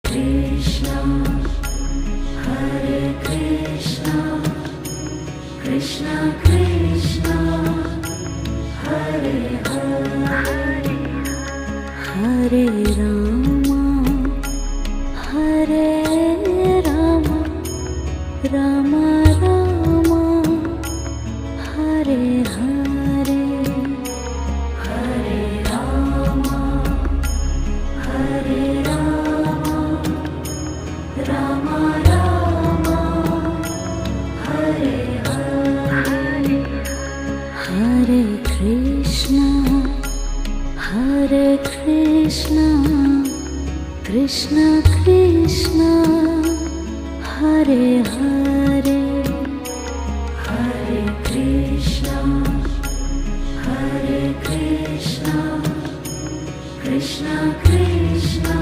Krishna, Hare Krishna, Krishna Krishna, Hare Hare, Hare Rama, Hare Rama, Rama Rama, Hare Hare, Hare Rama, Hare Rama, Rama Rama, Hare Hare, Hare Krishna, Hare Krishna, Krishna Krishna, Hare Hare, Hare Krishna, Hare Krishna, Krishna Krishna,